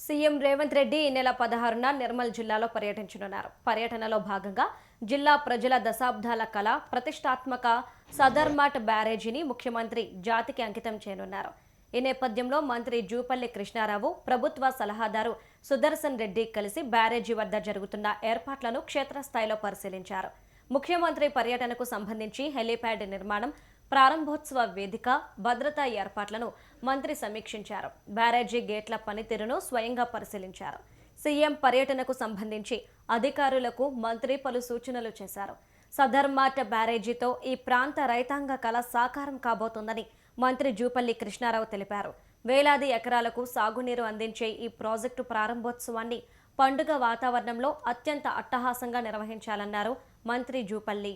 CM Revanth Reddy ఈ నెల 16న నిర్మల్ జిల్లాలో పర్యటించనున్నారు. పర్యటనలో భాగంగా జిల్లా ప్రజల దశాబ్దాల కళ ప్రతిష్టాత్మక సదర్మట్ బ్యారేజీని ముఖ్యమంత్రి జాతికి అంకితం చేయనున్నారు. ఈ నేపథ్యంలో మంత్రి జూపల్లి కృష్ణారావు, ప్రభుత్వ సలహాదారు సుదర్శన్ రెడ్డి కలిసి బ్యారేజీ వద్ద జరుగుతున్న ఏర్పాట్లను క్షేత్రస్థాయిలో పరిశీలించారు. ముఖ్యమంత్రి పర్యటనకు సంబంధించి హెలీప్యాడ్ నిర్మాణం, ప్రారంభోత్సవ వేదిక, భద్రతా ఏర్పాట్లను మంత్రి సమీక్షించారు. బ్యారేజీ గేట్ల పనితీరును స్వయంగా పరిశీలించారు. సీఎం పర్యటనకు సంబంధించి అధికారులకు మంత్రి పలు సూచనలు చేశారు. సదర్మట్ బ్యారేజీతో ఈ ప్రాంత రైతాంగ కళ సాకారం కాబోతోందని మంత్రి జూపల్లి కృష్ణారావు తెలిపారు. వేలాది ఎకరాలకు సాగునీరు అందించే ఈ ప్రాజెక్టు ప్రారంభోత్సవాన్ని పండుగ వాతావరణంలో అత్యంత అట్టహాసంగా నిర్వహించాలన్నారు మంత్రి జూపల్లి.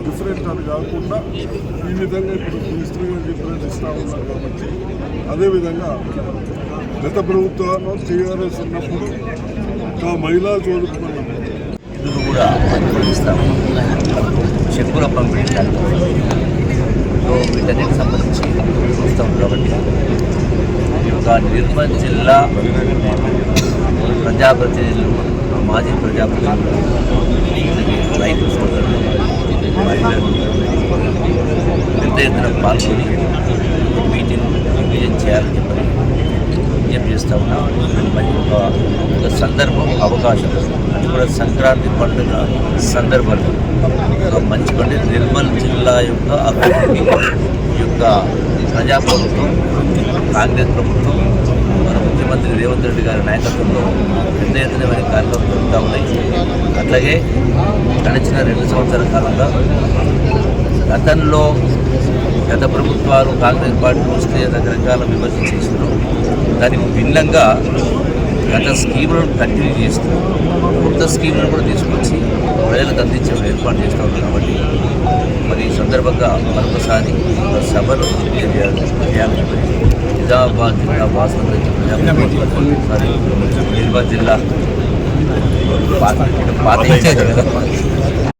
డిఫరెంట్ అని కాకుండా ఈ విధంగా ఇప్పుడు మినిస్ట్రీగా డిఫరెంట్ ఇస్తూ ఉన్నారు కాబట్టి అదేవిధంగా గత ప్రభుత్వంలో టీఆర్ఎస్ ఉన్నప్పుడు మహిళా చదువుకున్న నిధులు కూడా పరిపాలిస్తాము. చెక్కుల పంపిణీ వీటన్నిటికి సంబంధించి చూస్తాం కాబట్టి ఈ యొక్క నిర్మల్ జిల్లా ప్రజాప్రతినిధులు, మాజీ ప్రజాప్రతినిధులు, రైతు సోదరులు, మహిళలు పెద్ద ఎత్తున పాల్గొని మీటింగ్ విజయం చేయాలని చెప్పి విజ్ఞప్తి చేస్తూ ఉన్నాం. ఒక సందర్భం, అవకాశం, అది కూడా సంక్రాంతి పండుగ సందర్భంలో ఒక మంచి పండుగ నిర్మల్ జిల్లా యొక్క అభివృద్ధి యొక్క ప్రజాప్రభుత్వం, కాంగ్రెస్ ప్రభుత్వం, మన ముఖ్యమంత్రి రేవంత్ రెడ్డి గారి నాయకత్వంలో పెద్ద ఎత్తున కార్యక్రమాలు జరుగుతూ ఉన్నాయి. అట్లాగే గడిచిన 2 సంవత్సరాల కాలంగా గతంలో గత ప్రభుత్వాలు కాంగ్రెస్ పార్టీ వస్తే రకరకాల విమర్శలు చేస్తున్నారు. దానికి భిన్నంగా గత స్కీములను కంటిన్యూ చేస్తూ కొత్త స్కీములను కూడా తీసుకొచ్చి ప్రజలకు అందించే ఏర్పాటు చేస్తూ ఉన్నారు. కాబట్టి మరి ఈ సందర్భంగా మరొకసారి సభను చేయాలని నిజామాబాద్ జిల్లా వాసన నిర్మల్ జిల్లా పాత కదా